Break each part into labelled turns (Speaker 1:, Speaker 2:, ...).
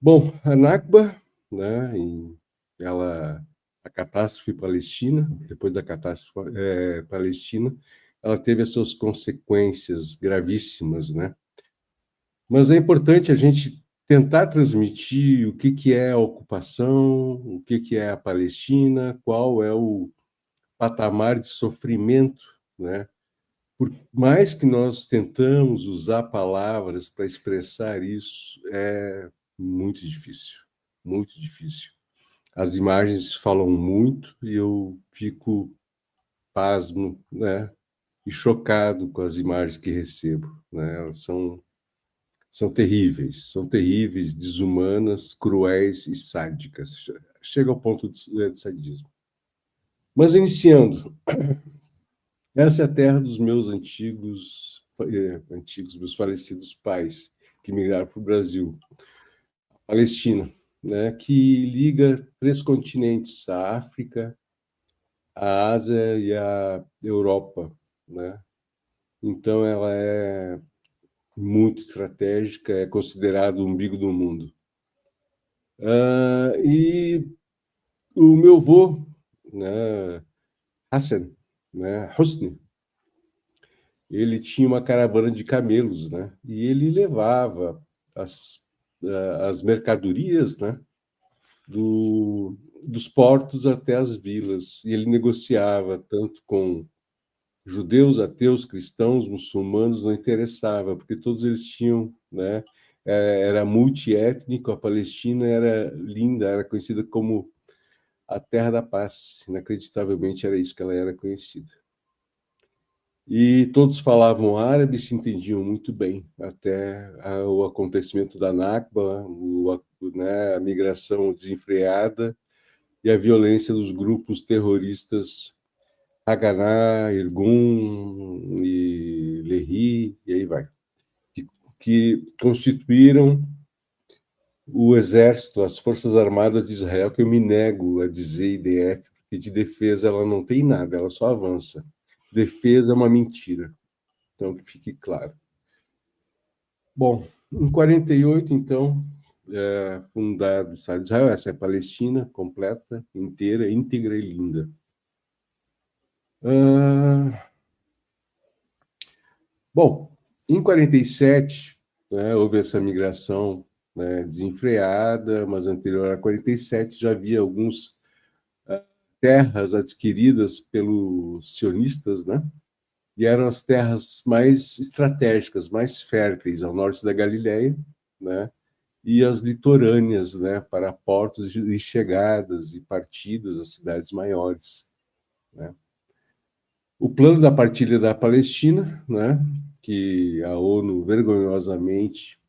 Speaker 1: Bom, a Nakba, né, a catástrofe palestina, depois da catástrofe palestina, ela teve as suas consequências gravíssimas, né? Mas é importante a gente tentar transmitir o que é a ocupação, o que é a Palestina, qual é o patamar de sofrimento, né? Por mais que nós tentamos usar palavras para expressar isso, é muito difícil, muito difícil. As imagens falam muito e eu fico pasmo, né? E chocado com as imagens que recebo, né? Elas são terríveis, desumanas, cruéis e sádicas. Chega ao ponto de sadismo. Mas iniciando, essa é a terra dos meus antigos, meus falecidos pais, que migraram para o Brasil, Palestina, né, que liga três continentes, a África, a Ásia e a Europa, né? Então ela é muito estratégica, é considerado o umbigo do mundo. E o meu avô, né, Hassan, né, Husni, ele tinha uma caravana de camelos, né? E ele levava as, as mercadorias, né? Dos portos até as vilas. E ele negociava tanto com judeus, ateus, cristãos, muçulmanos, não interessava, porque todos eles tinham, né? Era multiétnico, a Palestina era linda, era conhecida como a Terra da Paz. Inacreditavelmente era isso que ela era conhecida. E todos falavam árabe e se entendiam muito bem, até o acontecimento da Nakba, né, a migração desenfreada e a violência dos grupos terroristas Haganah, Irgun e Lehi, e aí vai, que constituíram o exército, as Forças Armadas de Israel, que eu me nego a dizer IDF, porque de defesa ela não tem nada, ela só avança. Defesa é uma mentira, então que fique claro. Bom, em 48, então, fundado o Estado de Israel, essa é a Palestina completa, inteira, íntegra e linda. Bom, em 47, né, houve essa migração, né, desenfreada, mas anterior a 47 já havia alguns terras adquiridas pelos sionistas, né? E eram as terras mais estratégicas, mais férteis ao norte da Galileia, né? E as litorâneas, né, para portos e chegadas e partidas às cidades maiores, né? O plano da partilha da Palestina, né, que a ONU vergonhosamente,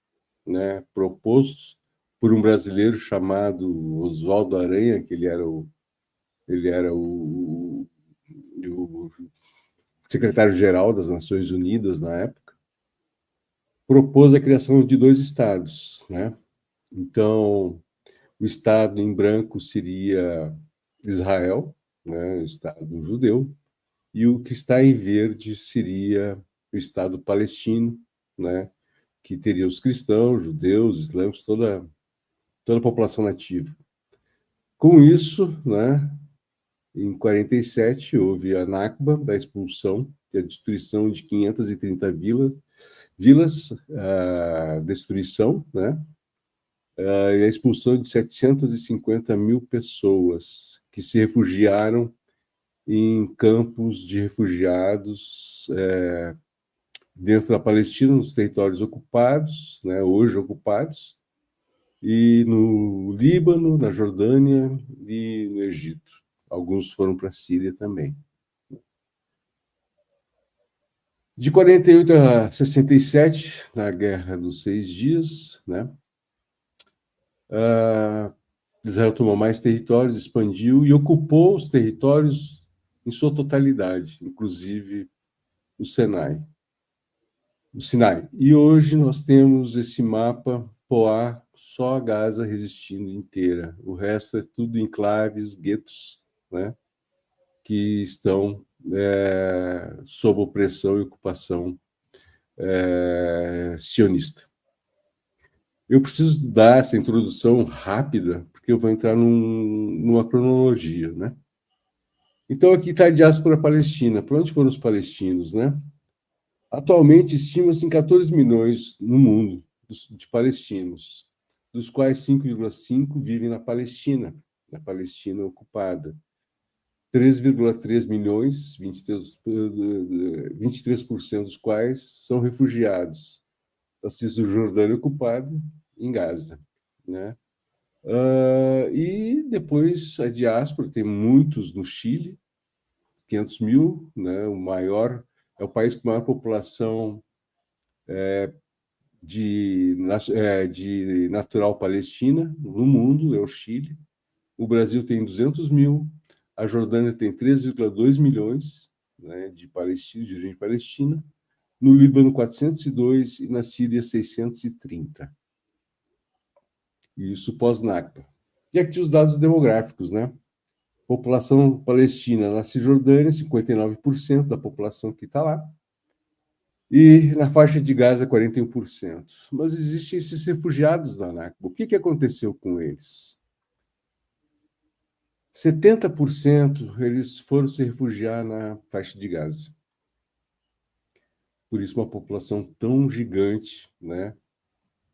Speaker 1: né, propôs por um brasileiro chamado Oswaldo Aranha, que ele era o secretário-geral das Nações Unidas na época, propôs a criação de dois estados, né? Então, o Estado em branco seria Israel, né, o Estado judeu, e o que está em verde seria o Estado palestino, né, que teria os cristãos, judeus, islâmicos, toda a população nativa. Com isso, né, em 47, houve a Nakba, da expulsão e a destruição de 530 vilas, a destruição, né, e a expulsão de 750 mil pessoas que se refugiaram em campos de refugiados dentro da Palestina, nos territórios ocupados, né, hoje ocupados, e no Líbano, na Jordânia e no Egito. Alguns foram para a Síria também. De 48 a 67, na Guerra dos Seis Dias, né, Israel tomou mais territórios, expandiu e ocupou os territórios em sua totalidade, inclusive o Sinai. O Sinai. E hoje nós temos esse mapa Poá, só a Gaza resistindo inteira. O resto é tudo enclaves, guetos, né, que estão sob opressão e ocupação sionista. Eu preciso dar essa introdução rápida, porque eu vou entrar numa cronologia, né? Então, aqui está a diáspora palestina. Para onde foram os palestinos, né? Atualmente, estima-se em 14 milhões no mundo de palestinos, dos quais 5,5 vivem na Palestina ocupada. 3,3 milhões, 23% dos quais são refugiados da Cisjordânia ocupada em Gaza, né? E depois a diáspora, tem muitos no Chile, 500 mil, né? É o país com maior população de natural palestina no mundo, é o Chile. O Brasil tem 200 mil, a Jordânia tem 3,2 milhões, né, de palestinos, de origem palestina, no Líbano 402 e na Síria 630. Isso pós-Nakba. E aqui os dados demográficos, né? População palestina na Cisjordânia, 59% da população que está lá. E na faixa de Gaza, 41%. Mas existem esses refugiados da Nakba. O que aconteceu com eles? 70% eles foram se refugiar na faixa de Gaza. Por isso, uma população tão gigante, né,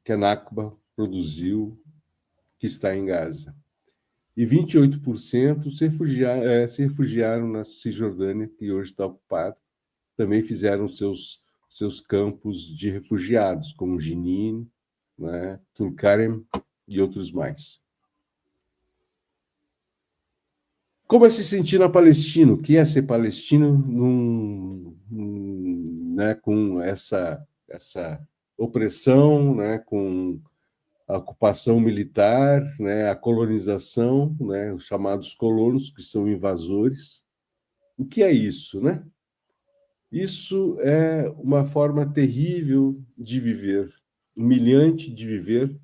Speaker 1: que a Nakba produziu, que está em Gaza. E 28% se refugiaram na Cisjordânia, que hoje está ocupada. Também fizeram seus campos de refugiados, como Jenin, né, Tulkarem e outros mais. Como é se sentir na Palestina? O que é ser palestino né, com essa opressão, né, com a ocupação militar, né, a colonização, né, os chamados colonos, que são invasores? O que é isso, né? Isso é uma forma terrível de viver, humilhante de viver,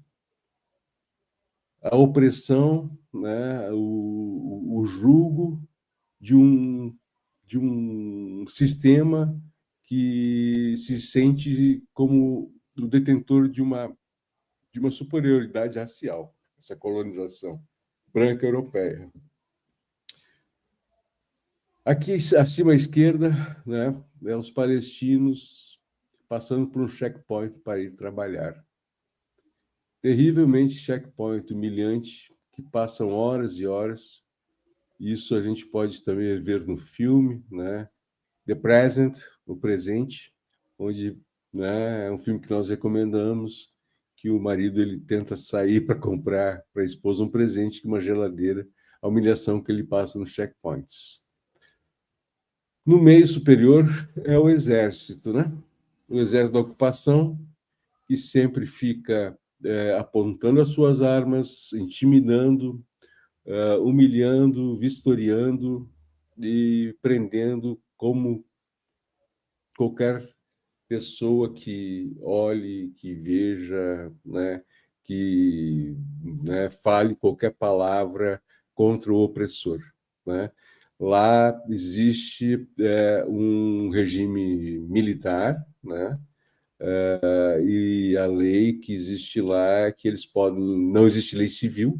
Speaker 1: a opressão, né, o jugo de um sistema que se sente como o detentor de uma superioridade racial, essa colonização branca europeia. Aqui acima à esquerda, né, os palestinos passando por um checkpoint para ir trabalhar. Terrivelmente checkpoint, humilhante, que passam horas e horas. Isso a gente pode também ver no filme, né? The Present, o presente, onde, né, é um filme que nós recomendamos, que o marido ele tenta sair para comprar para a esposa um presente, que uma geladeira, a humilhação que ele passa nos checkpoints. No meio superior é o exército, né? O exército da ocupação, que sempre fica apontando as suas armas, intimidando, humilhando, vistoriando e prendendo como qualquer pessoa que olhe, que veja, né, que, né, fale qualquer palavra contra o opressor, né? Lá existe um regime militar, né? E a lei que existe lá é que eles podem, não existe lei civil,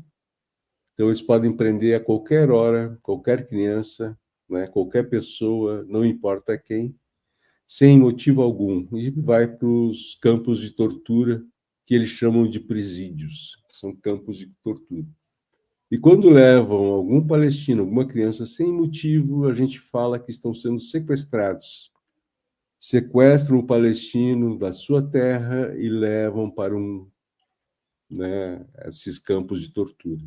Speaker 1: então eles podem prender a qualquer hora, qualquer criança, né, qualquer pessoa, não importa quem, sem motivo algum, e vai para os campos de tortura, que eles chamam de presídios, que são campos de tortura. E quando levam algum palestino, alguma criança, sem motivo, a gente fala que estão sendo sequestrados. Sequestram o palestino da sua terra e levam para né, esses campos de tortura.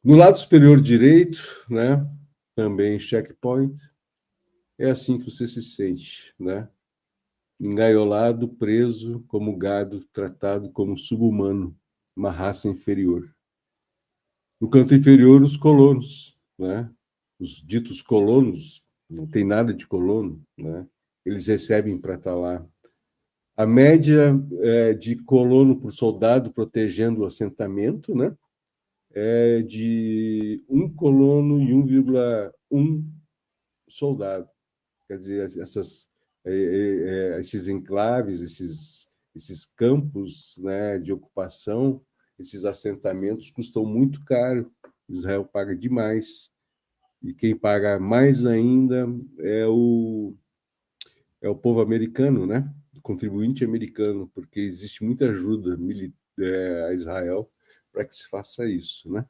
Speaker 1: No lado superior direito, né, também checkpoint, é assim que você se sente, né? Engaiolado, preso como gado, tratado como subhumano, uma raça inferior. No canto inferior, os colonos, né? Os ditos colonos, não tem nada de colono, né? Eles recebem para estar lá. A média de colono por soldado protegendo o assentamento, né? É de um colono e 1,1 soldado. Quer dizer, esses enclaves, esses esses campos, né, de ocupação, esses assentamentos custam muito caro. Israel paga demais. E quem paga mais ainda é o povo americano, né? O contribuinte americano, porque existe muita ajuda a Israel para que se faça isso, né?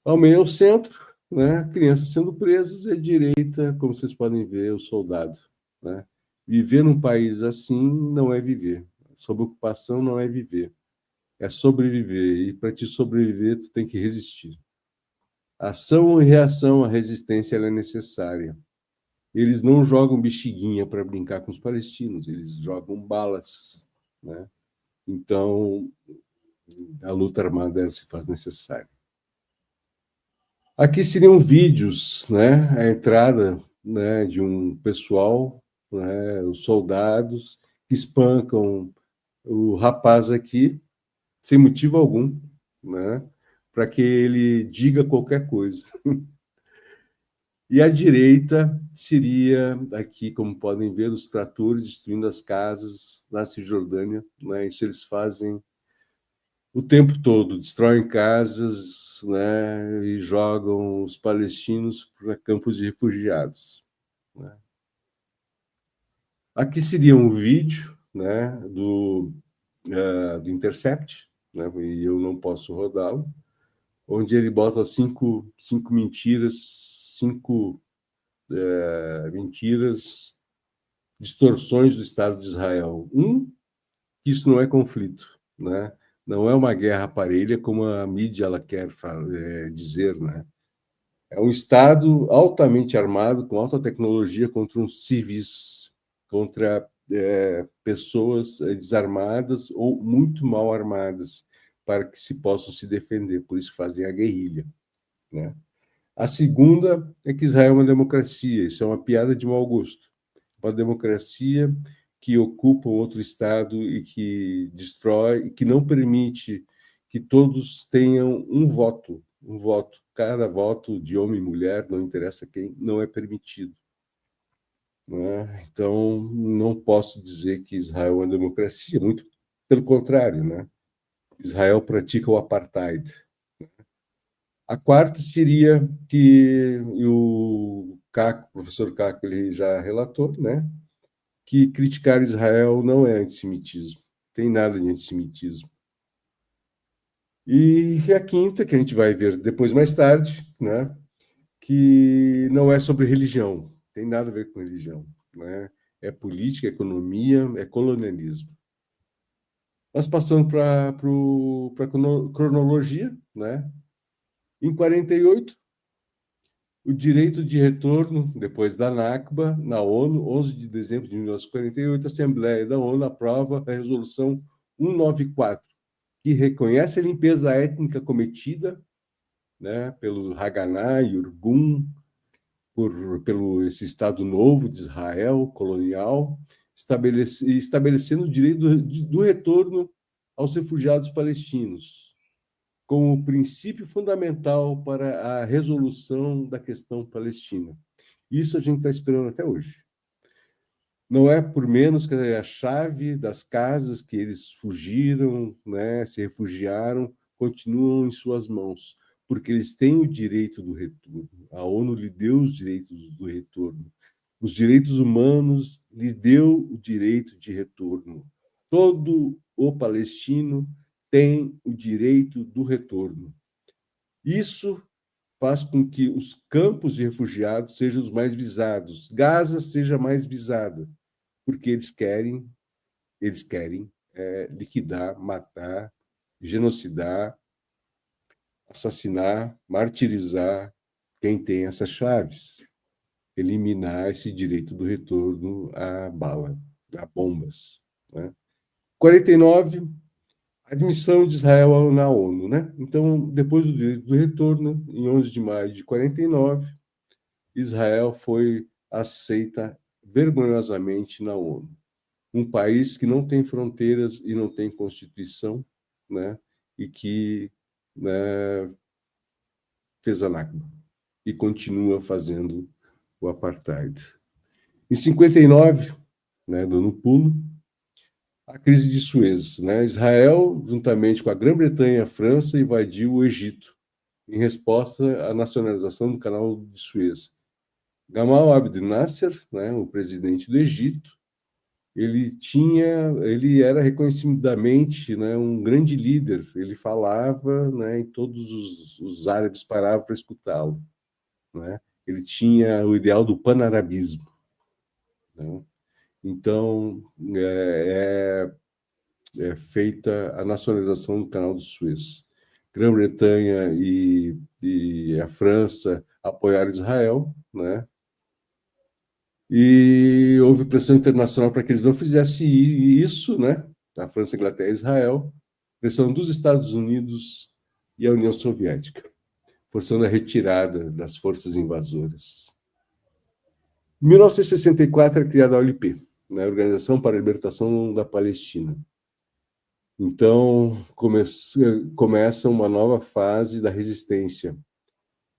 Speaker 1: Ao meio ao centro, né? Crianças sendo presas, e à direita, como vocês podem ver, o soldado, né? Viver num país assim não é viver. Sob ocupação não é viver. É sobreviver. E para te sobreviver, tu tem que resistir. Ação e reação à resistência ela é necessária. Eles não jogam bexiguinha para brincar com os palestinos, eles jogam balas, né? Então, a luta armada ela se faz necessária. Aqui seriam vídeos, né? A entrada, né, de um pessoal, né, os soldados que espancam o rapaz aqui sem motivo algum, né? Para que ele diga qualquer coisa. E à direita seria aqui, como podem ver, os tratores destruindo as casas na Cisjordânia, né? Isso eles fazem o tempo todo, destroem casas, né? E jogam os palestinos para campos de refugiados, né? Aqui seria um vídeo, né? Do Intercept, né? E eu não posso rodá-lo, onde ele bota cinco mentiras, mentiras, distorções do Estado de Israel. Que isso não é conflito, né? Não é uma guerra parelha, como a mídia ela quer dizer, né? É um Estado altamente armado, com alta tecnologia, contra uns civis, contra pessoas desarmadas ou muito mal armadas, para que se possam se defender. Por isso fazem a guerrilha, né? A segunda é que Israel é uma democracia. Isso é uma piada de mau gosto. Uma democracia que ocupa outro Estado e que destrói, e que não permite que todos tenham um voto. Um voto. Cada voto de homem e mulher, não interessa quem, não é permitido. Né? Então, não posso dizer que Israel é uma democracia, muito pelo contrário, né? Israel pratica o apartheid. A quarta seria que o professor Caco, ele já relatou, né, que criticar Israel não é antissemitismo, tem nada de antissemitismo. E a quinta, que a gente vai ver depois mais tarde, né, que não é sobre religião, tem nada a ver com religião, né? É política, é economia, é colonialismo. Nós passando para a cronologia, né? Em 48, o direito de retorno, depois da Nakba, na ONU, 11 de dezembro de 1948, a Assembleia da ONU aprova a Resolução 194, que reconhece a limpeza étnica cometida, né, pelo Haganah e Irgun, pelo esse Estado novo de Israel, colonial, estabelecendo o direito do retorno aos refugiados palestinos, como princípio fundamental para a resolução da questão palestina. Isso a gente está esperando até hoje. Não é por menos que a chave das casas que eles fugiram, né, se refugiaram, continuam em suas mãos, porque eles têm o direito do retorno. A ONU lhe deu os direitos do retorno. Os direitos humanos lhe deu o direito de retorno. Todo o palestino tem o direito do retorno. Isso faz com que os campos de refugiados sejam os mais visados, Gaza seja mais visada, porque eles querem liquidar, matar, genocidar, assassinar, martirizar quem tem essas chaves, eliminar esse direito do retorno à bala, a bombas, né? 49, admissão de Israel na ONU, né? Então, depois do direito do retorno, em 11 de maio de 49, Israel foi aceita vergonhosamente na ONU. Um país que não tem fronteiras e não tem constituição, né? E que, né, fez a Nakba e continua fazendo o apartheid. Em 59, né, dando um pulo, A crise de Suez, né? Israel, juntamente com a Grã-Bretanha e a França, invadiu o Egito em resposta à nacionalização do Canal de Suez. Gamal Abdel Nasser, né, o presidente do Egito, ele era reconhecidamente, né, um grande líder. Ele falava, né, e todos os árabes paravam para escutá-lo, né? Ele tinha o ideal do panarabismo, né? Então é feita a nacionalização do Canal de Suez. Grã-Bretanha e a França apoiaram Israel, né? E houve pressão internacional para que eles não fizessem isso, né? A França, a Inglaterra e Israel, pressão dos Estados Unidos e a União Soviética, forçando a retirada das forças invasoras. Em 1964 é criada a OLP, né? Organização para a Libertação da Palestina. Então começa uma nova fase da resistência.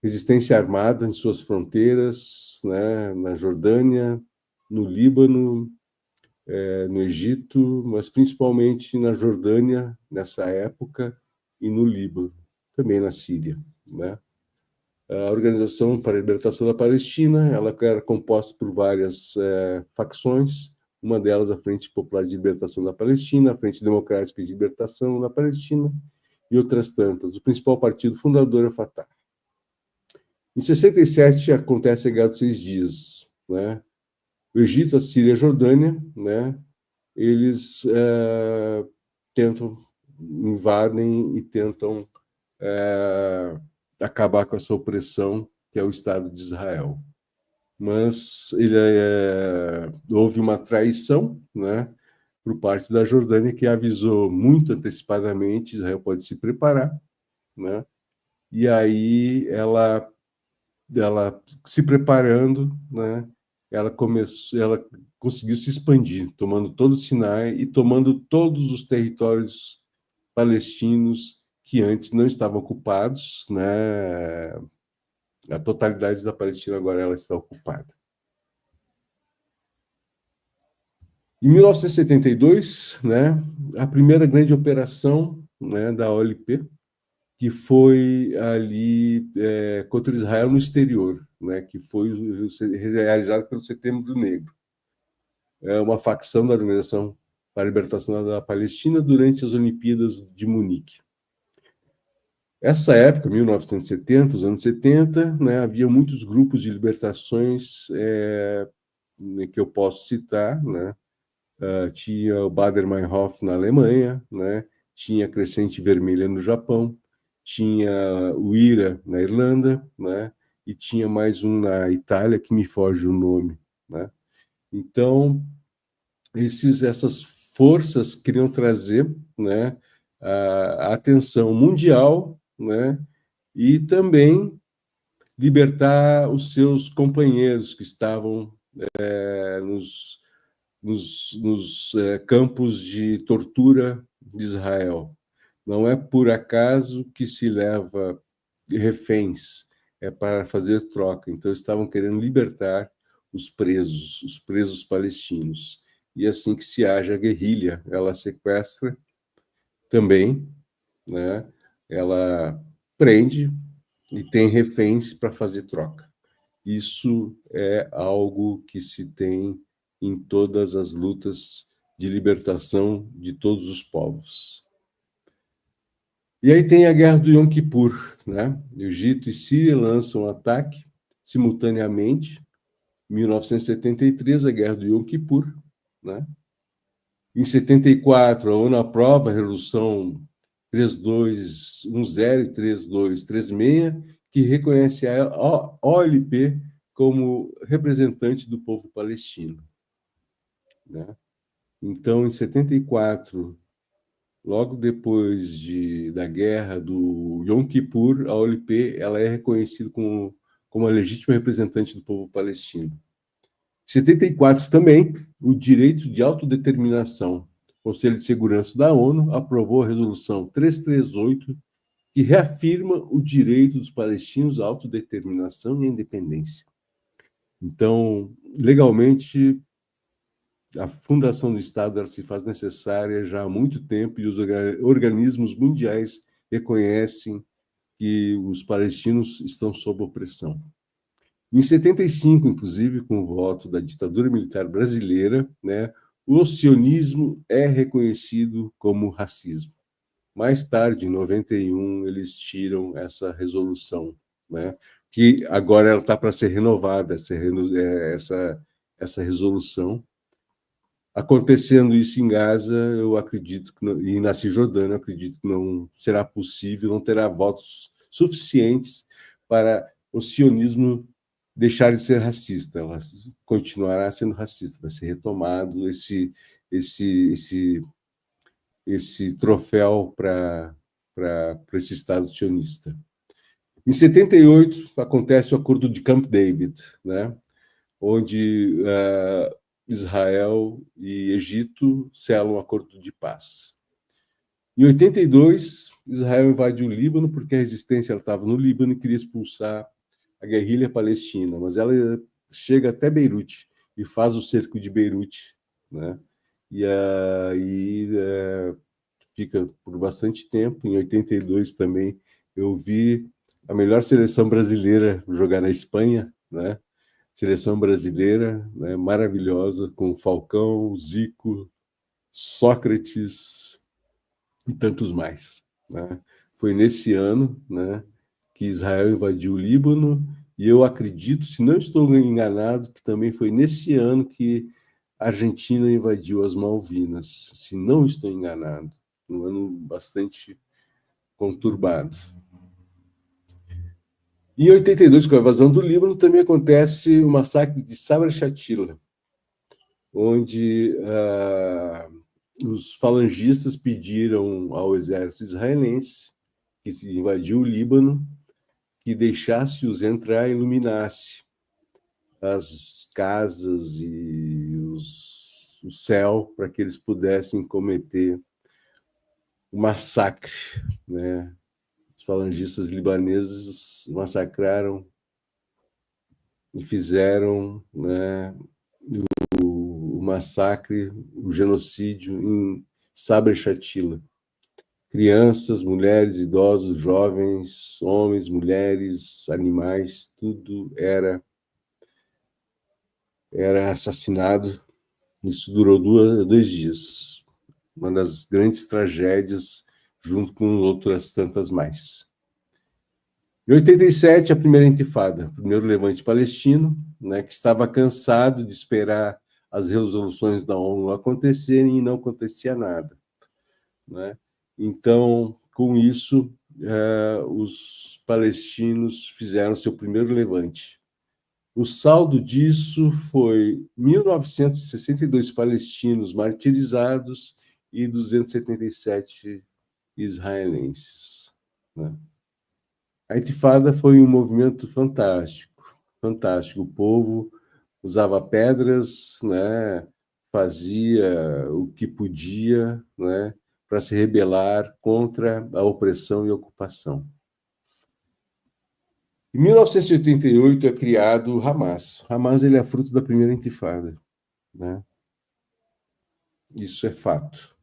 Speaker 1: Resistência armada em suas fronteiras, né? Na Jordânia, no Líbano, no Egito, mas principalmente na Jordânia, nessa época, e no Líbano, também na Síria, né? A Organização para a Libertação da Palestina, ela era composta por várias facções, uma delas a Frente Popular de Libertação da Palestina, a Frente Democrática de Libertação da Palestina e outras tantas. O principal partido fundador é o Fatah. Em 67 acontece a Guerra dos 6 Dias, né? O Egito, a Síria e a Jordânia, né? Eles tentam, invadem e tentam acabar com essa opressão que é o Estado de Israel. Mas houve uma traição, né, por parte da Jordânia, que avisou muito antecipadamente: Israel pode se preparar, né? E aí ela se preparando, né, ela conseguiu se expandir, tomando todo o Sinai e tomando todos os territórios palestinos que antes não estavam ocupados, né? A totalidade da Palestina agora ela está ocupada. Em 1972, né, a primeira grande operação, né, da OLP, que foi ali contra Israel no exterior, né, que foi realizado pelo Setembro Negro. É uma facção da Organização para a Libertação da Palestina durante as Olimpíadas de Munique. Essa época, 1970, os anos 70, né, havia muitos grupos de libertações que eu posso citar, né? Tinha o Baader-Meinhof na Alemanha, né? Tinha a Crescente Vermelha no Japão, tinha o IRA na Irlanda, né? E tinha mais um na Itália que me foge o nome, né? Então, essas forças queriam trazer, né, a atenção mundial, né? E também libertar os seus companheiros que estavam nos campos de tortura de Israel. Não é por acaso que se leva reféns, é para fazer troca. Então, estavam querendo libertar os presos palestinos. E assim que se age a guerrilha, ela sequestra também, né? Ela prende e tem reféns para fazer troca. Isso é algo que se tem em todas as lutas de libertação de todos os povos. E aí tem a Guerra do Yom Kippur, né? Egito e Síria lançam um ataque simultaneamente. Em 1973, a Guerra do Yom Kippur, né? Em 74, a ONU aprova a Resolução 3210 e 3236, que reconhece a OLP como representante do povo palestino, né? Então, em 74, logo depois da guerra do Yom Kippur, a OLP ela é reconhecida como a legítima representante do povo palestino. Em 74 também, o direito de autodeterminação. O Conselho de Segurança da ONU aprovou a Resolução 338, que reafirma o direito dos palestinos à autodeterminação e à independência. Então, legalmente, a fundação do Estado ela se faz necessária já há muito tempo e os organismos mundiais reconhecem que os palestinos estão sob opressão. Em 75, inclusive, com o voto da ditadura militar brasileira, né, o sionismo é reconhecido como racismo. Mais tarde, em 91, eles tiram essa resolução, né, que agora ela está para ser renovada, essa resolução. Acontecendo isso em Gaza, eu acredito que não, e na Cisjordânia, eu acredito que não será possível, não terá votos suficientes para o sionismo deixar de ser racista. Ela continuará sendo racista, vai ser retomado esse troféu para esse Estado sionista. Em 78 acontece o Acordo de Camp David, né, onde Israel e Egito selam um acordo de paz. Em 82, Israel invadiu o Líbano porque a resistência estava no Líbano e queria expulsar a guerrilha palestina, mas ela chega até Beirute e faz o cerco de Beirute, né? E aí fica por bastante tempo. Em 82 também eu vi a melhor seleção brasileira jogar na Espanha, né? Seleção brasileira, né, maravilhosa, com Falcão, Zico, Sócrates e tantos mais, né? Foi nesse ano, né, que Israel invadiu o Líbano, e eu acredito, se não estou enganado, que também foi nesse ano que a Argentina invadiu as Malvinas, se não estou enganado. Um ano bastante conturbado. Em 82, com a invasão do Líbano, também acontece o massacre de Sabra Shatila, onde os falangistas pediram ao exército israelense, que invadiu o Líbano, que deixasse-os entrar e iluminasse as casas e o céu para que eles pudessem cometer o massacre, né? Os falangistas libaneses massacraram e fizeram, né, o massacre, o genocídio em Sabra Shatila. Crianças, mulheres, idosos, jovens, homens, mulheres, animais, tudo era assassinado. Isso durou 2 dias. Uma das grandes tragédias, junto com outras tantas mais. Em 87, a primeira intifada, o primeiro levante palestino, né, que estava cansado de esperar as resoluções da ONU acontecerem e não acontecia nada, né? Então, com isso, os palestinos fizeram seu primeiro levante. O saldo disso foi 1.962 palestinos martirizados e 277 israelenses, né? A intifada foi um movimento fantástico, fantástico. O povo usava pedras, né, fazia o que podia, né, para se rebelar contra a opressão e a ocupação. Em 1988 é criado o Hamas. O Hamas ele é fruto da primeira intifada, né? Isso é fato.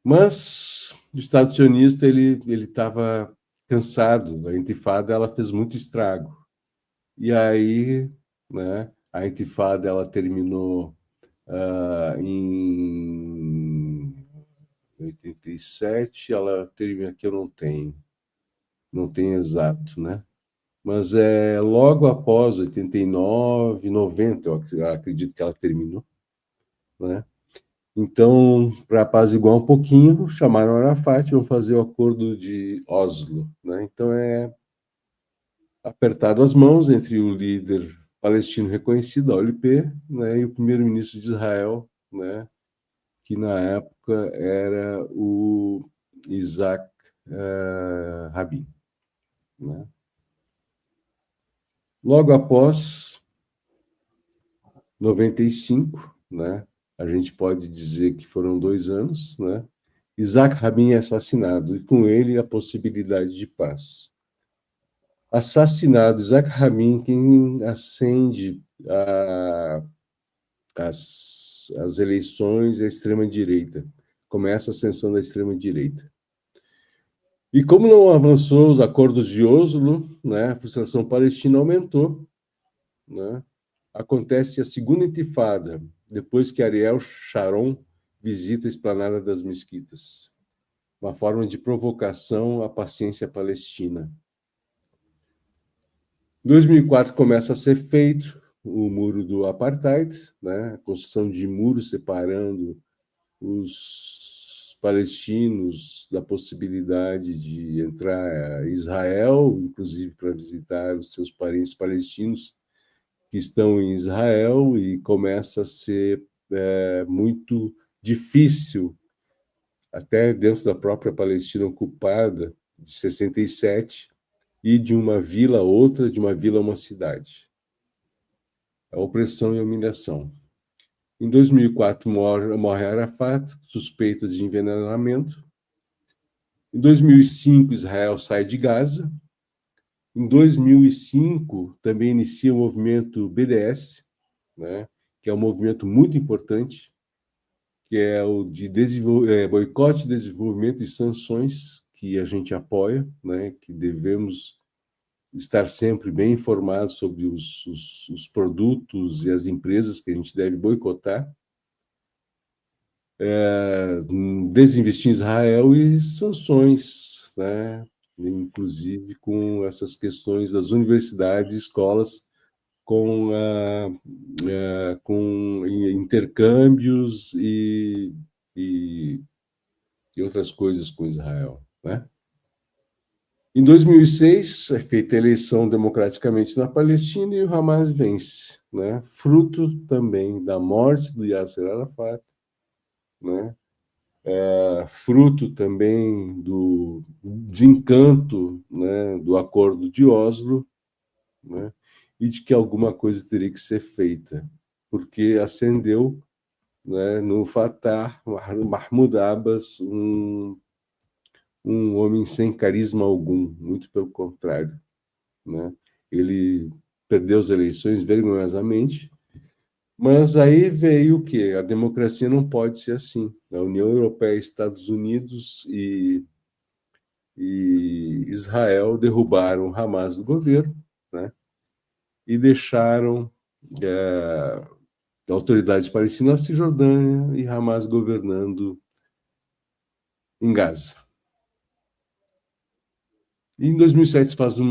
Speaker 1: Mas o Estado sionista ele estava cansado. A intifada ela fez muito estrago. E aí, né, a intifada ela terminou em 87, ela termina aqui, eu não tenho exato, né? Mas logo após 89, 90, eu acredito que ela terminou, né? Então, para apaziguar um pouquinho, chamaram Arafat, vão fazer o acordo de Oslo, né? Então apertado as mãos entre o líder palestino reconhecido, a OLP, né, e o primeiro-ministro de Israel, né, que na época era o Isaac Rabin, né? Logo após 95, né, a gente pode dizer que foram 2 anos, né, Isaac Rabin é assassinado e com ele a possibilidade de paz. Assassinado Isaac Rabin, quem acende as eleições, a extrema-direita. Começa a ascensão da extrema-direita. E como não avançou os acordos de Oslo, né, a frustração palestina aumentou, né? Acontece a segunda intifada, depois que Ariel Sharon visita a Esplanada das Mesquitas, uma forma de provocação à paciência palestina. Em 2004 começa a ser feito o muro do apartheid, né? A construção de muros separando os palestinos da possibilidade de entrar a Israel, inclusive para visitar os seus parentes palestinos que estão em Israel, e começa a ser muito difícil, até dentro da própria Palestina ocupada, de 67, e de uma vila a outra, de uma vila a uma cidade. A opressão e a humilhação. Em 2004 morre Arafat, suspeitas de envenenamento. Em 2005, Israel sai de Gaza. Em 2005, também inicia o movimento BDS, né, que é um movimento muito importante, que é o de boicote, desenvolvimento e sanções, que a gente apoia, né, que devemos estar sempre bem informados sobre os produtos e as empresas que a gente deve boicotar, desinvestir em Israel e sanções, né, inclusive com essas questões das universidades e escolas com intercâmbios e outras coisas com Israel, né? Em 2006 é feita a eleição democraticamente na Palestina e o Hamas vence, né? Fruto também da morte do Yasser Arafat, né? Fruto também do desencanto, né, do Acordo de Oslo, né, e de que alguma coisa teria que ser feita, porque acendeu, né, no Fatah, Mahmoud Abbas, um homem sem carisma algum, muito pelo contrário, né? Ele perdeu as eleições vergonhosamente, mas aí veio o quê? A democracia não pode ser assim. A União Europeia, Estados Unidos e Israel derrubaram o Hamas do governo, né? E deixaram autoridades palestinas na Cisjordânia e Hamas governando em Gaza. E em 2007 se faz um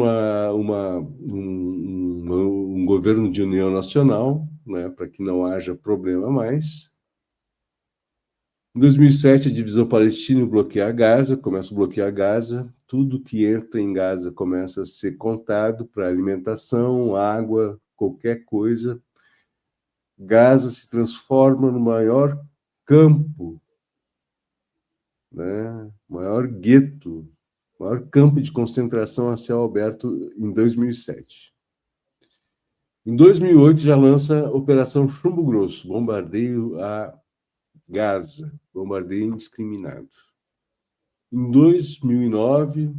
Speaker 1: governo de união nacional, né, para que não haja problema mais. Em 2007, a divisão palestina bloqueia Gaza, começa a bloquear Gaza. Tudo que entra em Gaza começa a ser contado para alimentação, água, qualquer coisa. Gaza se transforma no maior campo, né, maior gueto, maior campo de concentração a céu aberto em 2007. Em 2008 já lança Operação Chumbo Grosso, bombardeio a Gaza, bombardeio indiscriminado. Em 2009,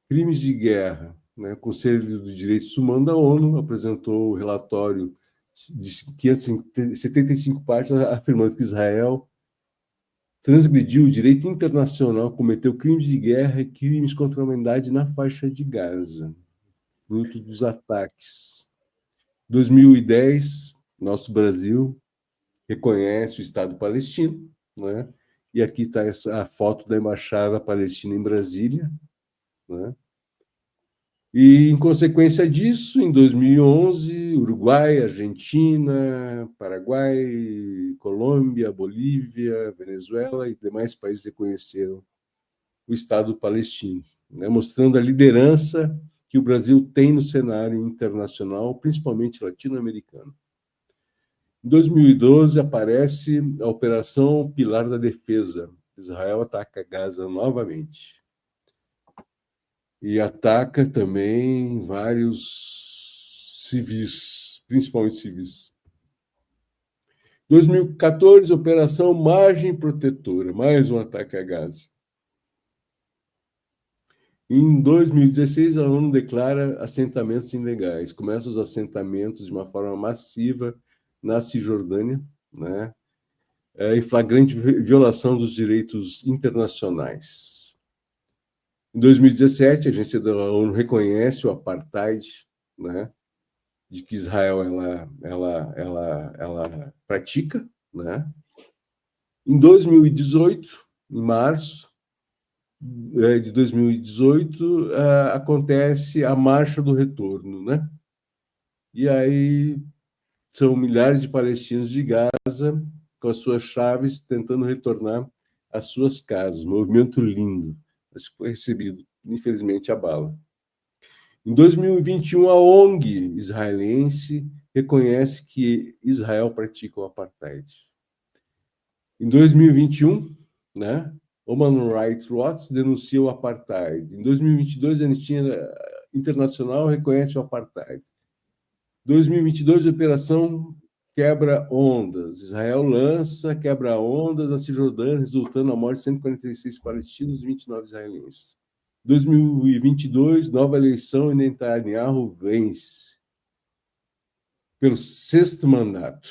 Speaker 1: crimes de guerra, né? O Conselho dos Direitos Humanos da ONU apresentou o relatório de 575 páginas afirmando que Israel transgrediu o direito internacional, cometeu crimes de guerra e crimes contra a humanidade na faixa de Gaza, fruto dos ataques. Em 2010, nosso Brasil reconhece o Estado palestino, né? E aqui está a foto da Embaixada Palestina em Brasília, né? E, em consequência disso, em 2011, Uruguai, Argentina, Paraguai, Colômbia, Bolívia, Venezuela e demais países reconheceram o Estado palestino, né, mostrando a liderança que o Brasil tem no cenário internacional, principalmente latino-americano. Em 2012, aparece a Operação Pilar da Defesa. Israel ataca Gaza novamente. E ataca também vários civis, principalmente civis. 2014, Operação Margem Protetora, mais um ataque a Gaza. Em 2016, a ONU declara assentamentos ilegais. Começam os assentamentos de uma forma massiva na Cisjordânia, né, em flagrante violação dos direitos internacionais. Em 2017, a agência da ONU reconhece o apartheid, né, de que Israel ela pratica, né? Em 2018, em março de 2018, acontece a Marcha do Retorno, né? E aí são milhares de palestinos de Gaza com as suas chaves tentando retornar às suas casas. Movimento lindo, mas foi recebido, infelizmente, a bala. Em 2021, a ONG israelense reconhece que Israel pratica o apartheid. Em 2021, né, Human Rights Watch denuncia o apartheid. Em 2022, a Anistia Internacional reconhece o apartheid. 2022, Operação Quebra Ondas. Israel lança Quebra Ondas na Cisjordânia, resultando na morte de 146 palestinos e 29 israelenses. 2022, nova eleição e Netanyahu vence pelo 6º mandato.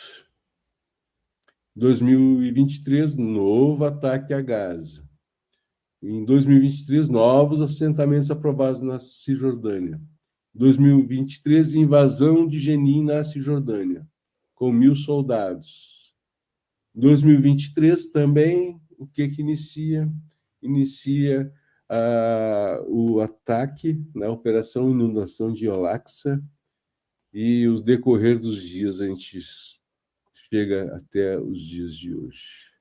Speaker 1: 2023, novo ataque a Gaza. Em 2023, novos assentamentos aprovados na Cisjordânia. 2023, invasão de Jenin na Cisjordânia, com 1.000 soldados. 2023 também, o que inicia? Inicia o ataque na Operação Inundação de Al-Aqsa, e o decorrer dos dias a gente chega até os dias de hoje.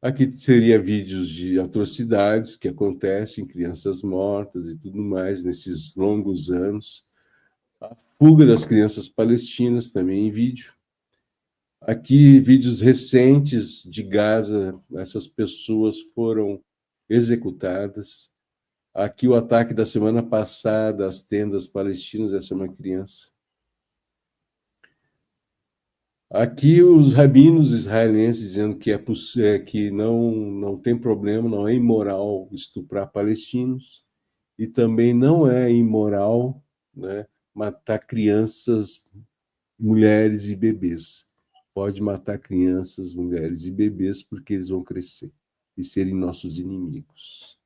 Speaker 1: Aqui seria vídeos de atrocidades que acontecem, crianças mortas e tudo mais nesses longos anos. A fuga das crianças palestinas também em vídeo. Aqui vídeos recentes de Gaza, essas pessoas foram executadas. Aqui o ataque da semana passada às tendas palestinas, essa é uma criança. Aqui os rabinos israelenses dizendo que que não tem problema, não é imoral estuprar palestinos, e também não é imoral, né, matar crianças, mulheres e bebês. Pode matar crianças, mulheres e bebês porque eles vão crescer e serem nossos inimigos.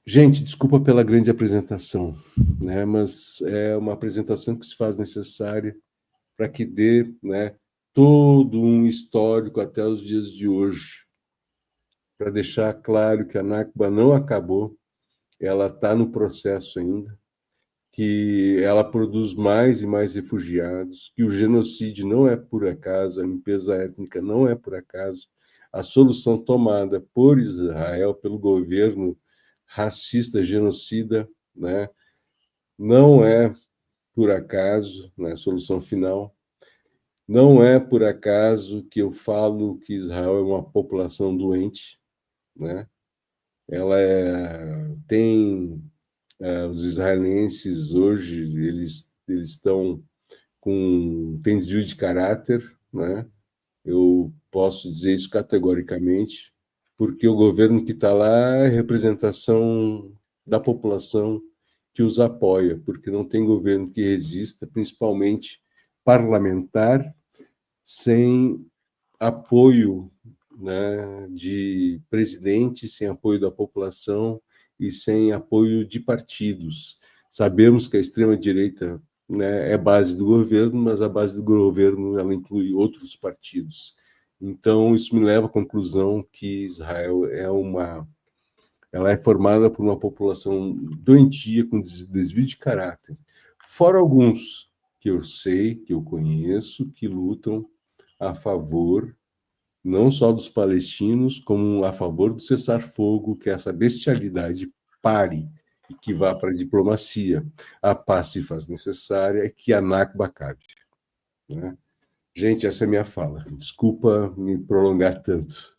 Speaker 1: Gente, desculpa pela grande apresentação, né, mas é uma apresentação que se faz necessária para que dê, né, todo um histórico até os dias de hoje, para deixar claro que a Nakba não acabou, ela está no processo ainda, que ela produz mais e mais refugiados, que o genocídio não é por acaso, a limpeza étnica não é por acaso, a solução tomada por Israel, pelo governo racista, genocida, né, não é por acaso, né, a solução final. Não é por acaso que eu falo que Israel é uma população doente, né? Ela tem os israelenses hoje eles estão com tem desvio de caráter, né? Eu posso dizer isso categoricamente, porque o governo que está lá é representação da população que os apoia, porque não tem governo que resista, principalmente parlamentar, sem apoio, né, de presidente, sem apoio da população e sem apoio de partidos. Sabemos que a extrema-direita, né, é base do governo, mas a base do governo ela inclui outros partidos. Então, isso me leva à conclusão que Israel ela é formada por uma população doentia, com desvio de caráter. Fora alguns que eu sei, que eu conheço, que lutam a favor não só dos palestinos, como a favor do cessar-fogo, que essa bestialidade pare e que vá para a diplomacia. A paz se faz necessária e que a Nakba acabe, né? Gente, essa é a minha fala. Desculpa me prolongar tanto.